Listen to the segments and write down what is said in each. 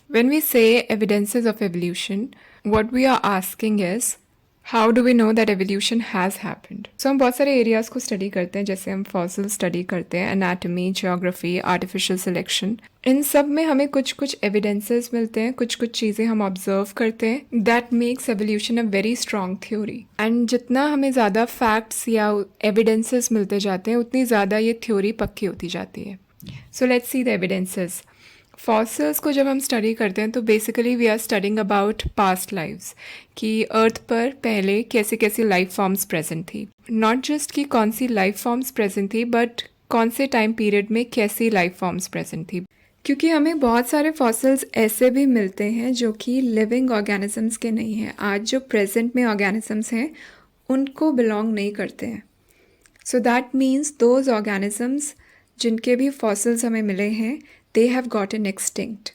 When we say evidences of evolution, what we are asking is how do we know that evolution has happened? So हम बहुत सारे areas को study करते हैं, जैसे हम फॉसिल स्टडी करते हैं, एनाटॉमी, जियोग्राफी, आर्टिफिशियल सिलेक्शन। इन सब में हमें कुछ कुछ एविडेंसेस मिलते हैं, कुछ कुछ चीज़ें हम ऑब्जर्व करते हैं। That makes evolution a very strong theory. And जितना हमें ज़्यादा फैक्ट्स या एविडेंसेस मिलते जाते हैं, उतनी ज़्यादा ये थ्योरी पक्की होती जाती है। So let's see the evidences. Fossils को जब हम स्टडी करते हैं तो basically we are studying about past lives, कि अर्थ पर पहले कैसी कैसी लाइफ फॉर्म्स प्रेजेंट थी। नॉट जस्ट कि कौन सी लाइफ फॉर्म्स प्रेजेंट थी, बट कौन से टाइम पीरियड में कैसी लाइफ फॉर्म्स प्रेजेंट थी। क्योंकि हमें बहुत सारे फॉसिल्स ऐसे भी मिलते हैं जो कि लिविंग ऑर्गेनिजम्स के नहीं हैं। आज जो प्रेजेंट में ऑर्गेनिजम्स हैं उनको बिलोंग नहीं करते हैं। So that means those organisms जिनके भी फॉसिल्स हमें मिले हैं, they have gotten extinct.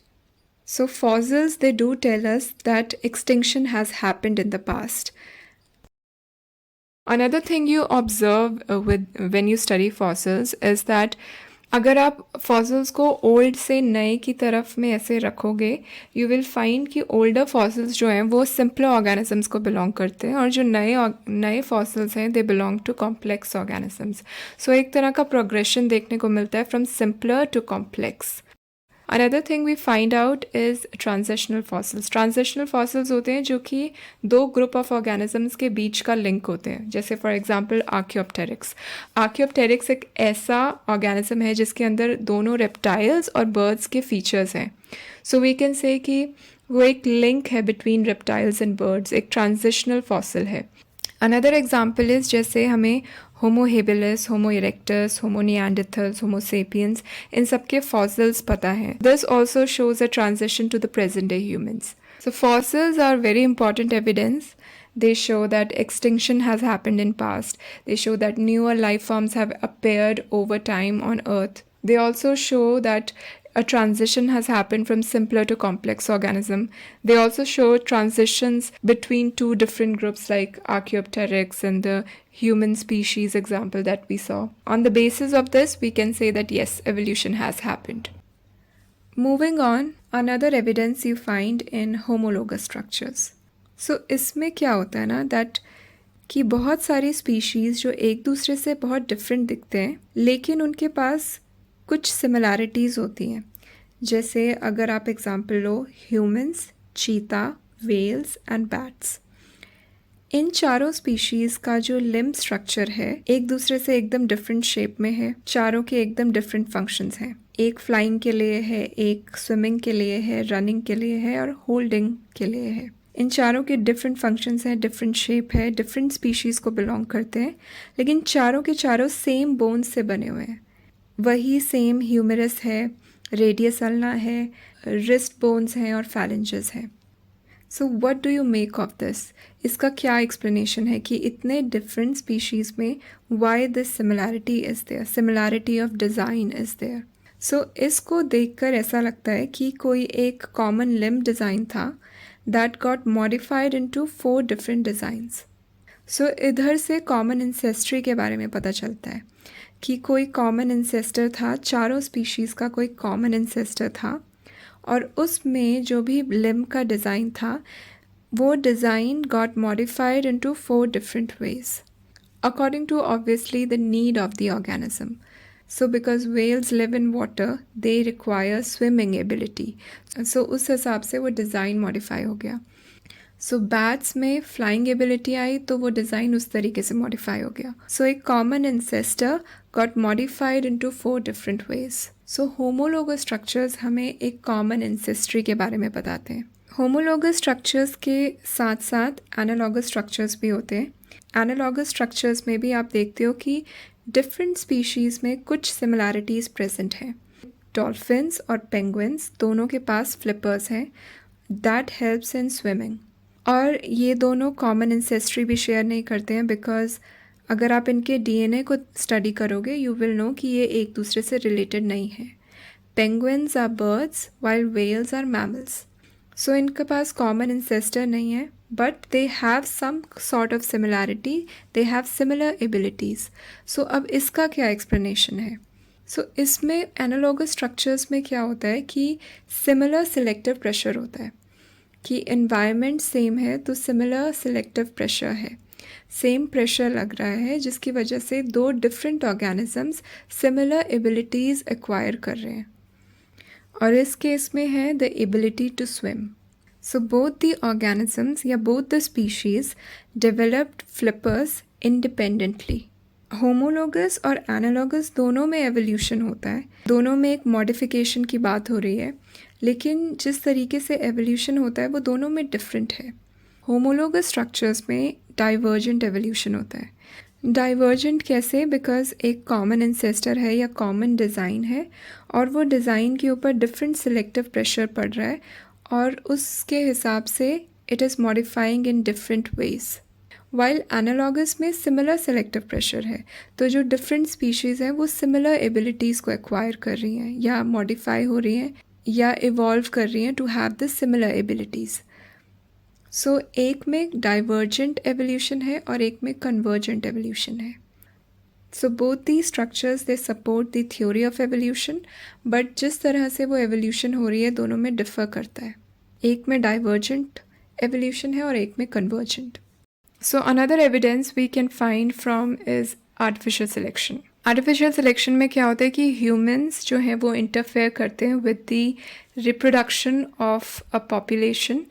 So fossils, they do tell us that extinction has happened in the past. Another thing you observe when you study fossils is that अगर आप fossils को old से नए की तरफ में ऐसे रखोगे, यू विल फाइंड कि ओल्डर फॉसिल्स जो हैं वो सिंपलर ऑर्गेनिजम्स को बिलोंग करते हैं, और जो नए फॉसिल्स हैं they belong to complex organisms. So एक तरह का प्रोग्रेशन देखने को मिलता है from simpler to complex. Another thing we find out is transitional fossils. Transitional fossils होते हैं जो कि दो ग्रुप ऑफ ऑर्गेनिजम्स के बीच का लिंक होते हैं, जैसे फॉर एग्जांपल आर्कियोप्टेरिक्स। आर्कियोप्टेरिक्स एक ऐसा ऑर्गेनिज्म है जिसके अंदर दोनों रेप्टाइल्स और बर्ड्स के फीचर्स हैं। सो वी कैन से कि वो एक लिंक है बिटवीन रेप्टाइल्स एंड बर्ड्स, एक ट्रांजिशनल फॉसिल है। अनदर एग्जाम्पल इज़ जैसे हमें Homo habilis, Homo erectus, Homo neanderthals, Homo sapiens, इन सब के फॉसिल्स पता हैं। This also shows a transition to the present day humans. So fossils are very important evidence. They show that extinction has happened in past. They show that newer life forms have appeared over time on Earth. They also show that a transition has happened from simpler to complex organism. They also show transitions between two different groups like Archaeopteryx and the human species example that we saw. On the basis of this, we can say that yes, evolution has happened. Moving on, another evidence you find in homologous structures. So इसमें क्या होता है ना, that कि बहुत सारी species जो एक दूसरे से बहुत डिफरेंट दिखते हैं, लेकिन उनके पास कुछ सिमिलैरिटीज़ होती हैं। जैसे अगर आप एग्जांपल लो, ह्यूमंस, चीता, वेल्स एंड बैट्स। इन चारों स्पीशीज़ का जो लिम्ब स्ट्रक्चर है एक दूसरे से एकदम डिफरेंट शेप में है। चारों के एकदम डिफरेंट फंक्शंस हैं। एक फ्लाइंग के लिए है, एक स्विमिंग के लिए है, रनिंग के लिए है और होल्डिंग के लिए है। इन चारों के डिफरेंट फंक्शंस हैं, डिफरेंट शेप है, डिफरेंट स्पीशीज़ को बिलोंग करते हैं, लेकिन चारों के चारों सेम बोन्स से बने हुए हैं। वही सेम ह्यूमरस है, रेडियस अल्ना है, रिस्ट बोन्स हैं और फैलेंजेस हैं। So what do you make of this? इसका क्या एक्सप्लेनेशन है कि इतने डिफरेंट स्पीशीज़ में why this similarity is there, similarity of design is there. So इसको देखकर ऐसा लगता है कि कोई एक कॉमन लिम्ब डिज़ाइन था that got modified into 4 different designs. So इधर से कॉमन इंसेस्ट्री के बारे में पता चलता है कि कोई कॉमन इंसेस्टर था, चारों स्पीशीज़ का कोई कॉमन इंसेस्टर था, और उसमें जो भी लिम्ब का डिज़ाइन था वो design got modified into 4 different ways according to obviously the need of the organism. So because whales live in water, they require swimming ability, so उस हिसाब से वो डिज़ाइन मॉडिफाई हो गया। सो बैट्स में फ्लाइंग एबिलिटी आई तो वो डिज़ाइन उस तरीके से मॉडिफाई हो गया। सो एक common ancestor got modified into 4 different ways. So homologous structures हमें एक कॉमन इंसेस्ट्री के बारे में बताते हैं। होमोलोगस स्ट्रक्चर्स के साथ साथ एनालॉगस स्ट्रक्चर्स भी होते हैं। एनालॉगस स्ट्रक्चर्स में भी आप देखते हो कि डिफरेंट स्पीशीज़ में कुछ सिमिलैरिटीज़ प्रेजेंट हैं। डॉल्फिन्स और पेंगुइन्स दोनों के पास फ्लिपर्स हैं, दैट हेल्प्स इन स्विमिंग। और ये दोनों कॉमन इंसेस्ट्री भी शेयर नहीं करते हैं, बिकॉज अगर आप इनके डीएनए को स्टडी करोगे यू विल नो कि ये एक दूसरे से रिलेटेड नहीं है। Penguins are birds while whales are mammals. So इनके पास कॉमन इंसेस्टर नहीं है, but they have some sort of similarity, they have similar abilities. So अब इसका क्या एक्सप्लेनेशन है? इसमें एनालॉगस स्ट्रक्चर्स में क्या होता है कि सिमिलर सिलेक्टिव प्रेशर होता है, कि एनवायरनमेंट सेम है तो सिमिलर सिलेक्टिव प्रेशर है, सेम प्रेशर लग रहा है, जिसकी वजह से दो different organisms similar abilities acquire कर रहे हैं, और इस केस में है the ability to swim. So both the organisms या both the species developed flippers independently. Homologous और एनालॉगस दोनों में एवोल्यूशन होता है, दोनों में एक मॉडिफिकेशन की बात हो रही है, लेकिन जिस तरीके से एवोल्यूशन होता है वो दोनों में डिफरेंट है. होमोलोगस स्ट्रक्चर्स में डाइवर्जेंट एवोल्यूशन होता है. डाइवर्जेंट कैसे? बिकॉज एक कॉमन इंसेस्टर है या कॉमन डिज़ाइन है, और वो डिज़ाइन के ऊपर डिफरेंट सिलेक्टिव प्रेशर पड़ रहा है, और उसके हिसाब से it is modifying in different ways. While analogous में सिमिलर सेलेक्टिव प्रेशर है, तो जो डिफरेंट स्पीशीज़ हैं वो सिमिलर एबिलिटीज़ को एक्वायर कर रही हैं या मॉडिफाई हो रही हैं या इवॉल्व कर रही हैं to have this similar abilities. So एक में डाइवर्जेंट एवोल्यूशन है और एक में कन्वर्जेंट एवोल्यूशन है. So both the structures they support the theory of evolution, but जिस तरह से वो एवोल्यूशन हो रही है दोनों में डिफ़र करता है. एक में डाइवर्जेंट एवोल्यूशन है और एक में convergent. So another evidence we can find from is artificial selection. Artificial selection में क्या होता है कि humans जो हैं वो interfere करते हैं with the reproduction of a population.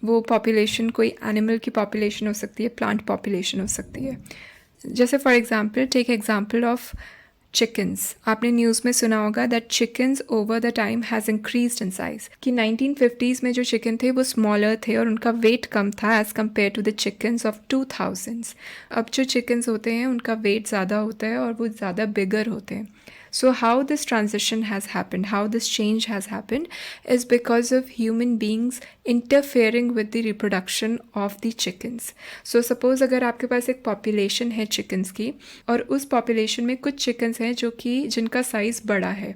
वो population कोई animal की population हो सकती है, plant population हो सकती है. जैसे for example, take example of chickens. आपने न्यूज़ में सुना होगा that chickens over the time has increased in size. कि 1950s में जो चिकन थे वो स्मॉलर थे और उनका वेट कम था as compared to the chickens of 2000s. अब जो चिकन्स होते हैं उनका वेट ज़्यादा होता है और वो ज़्यादा बिगर होते हैं. So how this transition has happened, how this change has happened is because of human beings interfering with the reproduction of the chickens. So suppose अगर आपके पास एक population है chickens की और उस population में कुछ chickens हैं जो कि जिनका size बड़ा है.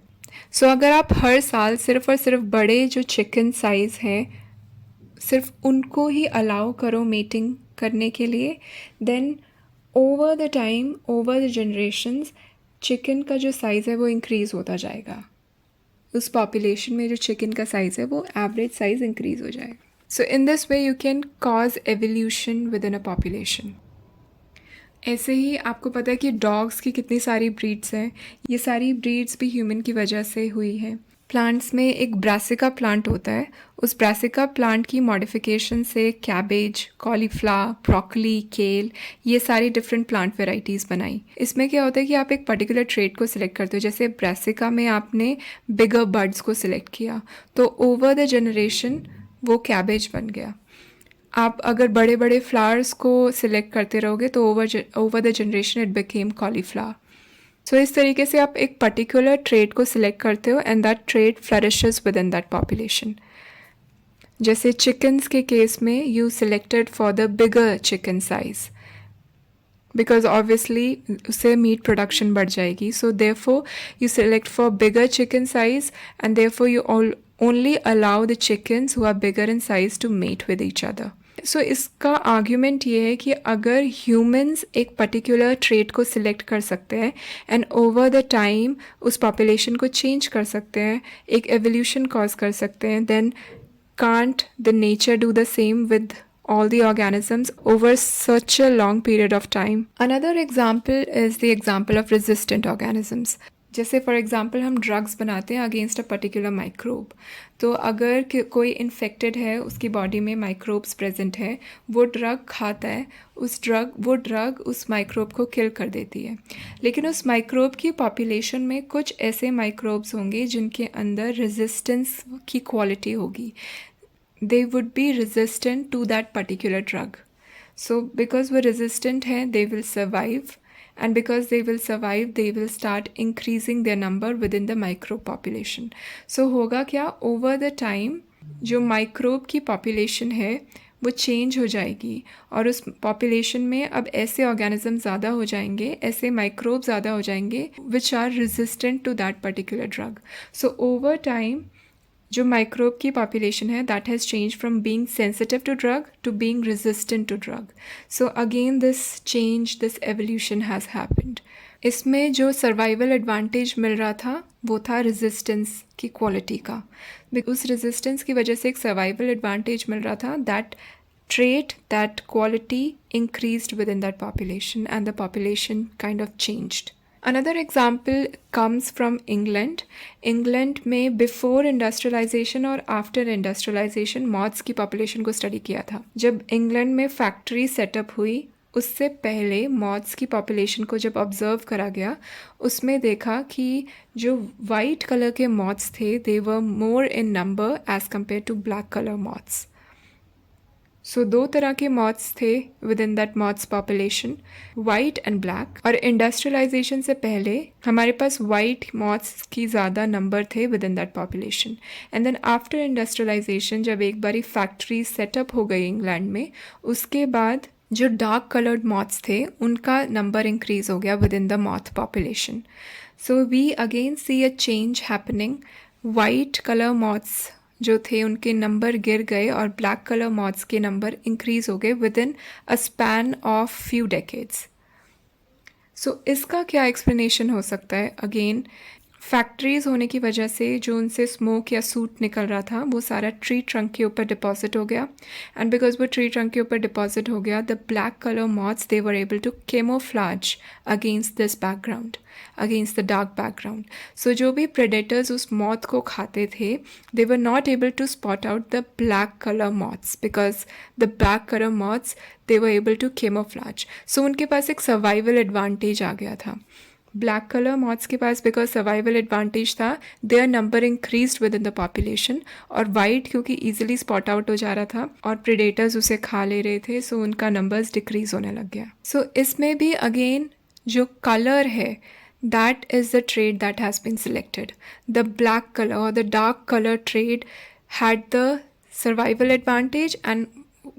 So अगर आप हर साल सिर्फ और सिर्फ बड़े जो chicken size हैं सिर्फ उनको ही allow करो mating करने के लिए, then over the time, over the generations, chicken का जो साइज़ है वो इंक्रीज़ होता जाएगा. उस पॉपुलेशन में जो चिकन का साइज़ है वो एवरेज साइज़ इंक्रीज़ हो जाएगा. So in this way you can cause evolution within a population. ऐसे ही आपको पता है कि डॉग्स की कितनी सारी ब्रीड्स हैं. ये सारी ब्रीड्स भी ह्यूमन की वजह से हुई हैं. प्लांट्स में एक ब्रासिका प्लांट होता है, उस ब्रासिका प्लांट की मॉडिफिकेशन से कैबेज, कॉलीफ्लावर, ब्रोकली, केल, ये सारी डिफरेंट प्लांट वेराइटीज़ बनाई. इसमें क्या होता है कि आप एक पर्टिकुलर ट्रेट को सिलेक्ट करते हो. जैसे ब्रासिका में आपने बिगर बड्स को सिलेक्ट किया तो ओवर द जनरेशन वो कैबेज बन गया. आप अगर बड़े बड़े फ्लावर्स को सिलेक्ट करते रहोगे तो over the generation it became cauliflower. So इस तरीके से आप एक पर्टिकुलर ट्रेट को सिलेक्ट करते हो and that trait flourishes within that population. जैसे चिकन्स के केस में you selected for the bigger chicken size because obviously उससे मीट प्रोडक्शन बढ़ जाएगी. So therefore you select for bigger chicken size and therefore you only allow the chickens who are bigger in size to mate with each other. सो इसका argument ये है कि अगर humans एक particular trait को select कर सकते हैं एंड ओवर द टाइम उस पॉपुलेशन को चेंज कर सकते हैं, एक एवोल्यूशन कॉज कर सकते हैं, then can't the nature do the same with all the organisms over such a long period of time. Another example is the example of resistant organisms. जैसे फॉर एग्ज़ाम्पल हम drugs बनाते हैं against a particular microbe. तो अगर कोई infected है, उसकी body में माइक्रोब्स प्रेजेंट है, वो ड्रग खाता है, वो ड्रग उस माइक्रोब को किल कर देती है. लेकिन उस माइक्रोब की पॉपुलेशन में कुछ ऐसे माइक्रोब्स होंगे जिनके अंदर रेजिस्टेंस की क्वालिटी होगी. They would be resistant to that particular drug. So because वो रेजिस्टेंट हैं they will survive, and because they will survive they will start increasing their number within the microbe population. So होगा क्या, over the time जो microbe की population है वो change हो जाएगी और उस population में अब ऐसे organism ज़्यादा हो जाएंगे, ऐसे microbes ज़्यादा हो जाएंगे which are resistant to that particular drug. So over time जो माइक्रोब की पॉपुलेशन है that has change from being sensitive to drug to being resistant to drug. So again this change, this evolution has happened. इसमें जो survival advantage मिल रहा था वो था resistance की क्वालिटी का। उस रेजिस्टेंस की वजह से एक सर्वाइवल एडवांटेज मिल रहा था। That trait, that quality increased within that population and the population kind of changed. Another example comes from England. England में before industrialization और after industrialization moths की population को study किया था। जब इंग्लैंड में फैक्ट्री सेटअप हुई उससे पहले मॉथ्स की पॉपुलेशन को जब ऑब्ज़र्व करा गया उसमें देखा कि जो वाइट कलर के मॉथ्स थे they were more in number as compare to black colour moths. So दो तरह के मॉथ्स थे within that moths population, white and black. और इंडस्ट्रियलाइजेशन से पहले हमारे पास वाइट मॉथ्स की ज़्यादा नंबर थे within that population. And then after industrialisation जब एक बारी फैक्ट्री सेटअप हो गई इंग्लैंड में उसके बाद जो डार्क कलर्ड मॉथ्स थे उनका नंबर इंक्रीज़ हो गया within the moth population. So we again see a change happening. White colour moths जो थे उनके नंबर गिर गए और ब्लैक कलर मॉथ्स के नंबर इंक्रीज़ हो गए within a span of few decades. So इसका क्या एक्सप्लेनेशन हो सकता है? अगेन फैक्ट्रीज़ होने की वजह से जो उनसे स्मोक या सूट निकल रहा था वो सारा ट्री ट्रंक के ऊपर डिपॉजिट हो गया। एंड बिकॉज वो ट्री ट्रंक के ऊपर डिपॉजिट हो गया the black colour moths they were able to camouflage against this background, against the dark background. So जो भी प्रेडेटर्स उस मॉथ को खाते थे they were not able to spot out the black colour moths because the black colour moths they were able to camouflage. So उनके पास एक survival advantage आ गया था। ब्लैक कलर मॉथ्स के पास बिकॉज सर्वाइवल एडवांटेज था their number increase within the population. और white क्योंकि ईजिली स्पॉट आउट हो जा रहा था और प्रेडेटर्स उसे खा ले रहे थे सो उनका नंबर्स डिक्रीज होने लग गया। सो इसमें भी अगेन जो कलर है that is the trait that has been selected. The black color or the dark color trait had the survival advantage and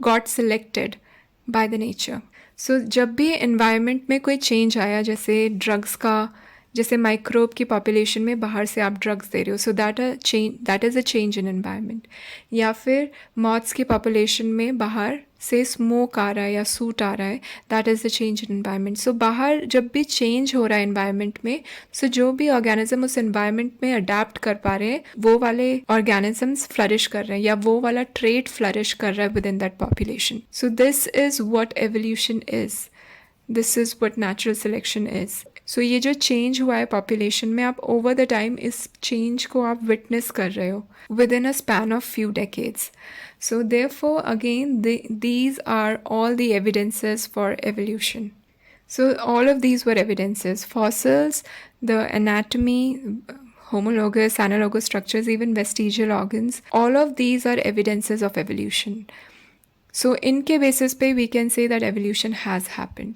got selected by the nature. So जब भी environment में कोई change आया जैसे drugs का, जैसे microbe की population में बाहर से आप ड्रग्स दे रहे हो so that is a change in environment. या फिर मॉथ्स की पॉपुलेशन में बाहर से स्मोक आ रहा है या सूट आ रहा है that is the change in environment. So बाहर जब भी चेंज हो रहा है एनवायरनमेंट में सो जो भी ऑर्गेनिज्म उस एनवायरनमेंट में अडेप्ट कर पा रहे हैं वो वाले ऑर्गेनिजम्स फ्लरिश कर रहे हैं या वो वाला ट्रेट फ्लरिश कर रहा है within that population. So this is what evolution is, this is what natural selection is. So ये जो चेंज हुआ है पॉपुलेशन में आप ओवर द टाइम इस चेंज को आप विटनेस कर रहे हो within a span of few decades. So therefore again these are all the evidences for evolution. So all of these were evidences: fossils, the anatomy, homologous, analogous structures, even vestigial organs. All of these are evidences of evolution. So इनके basis पे we can say that evolution has happened.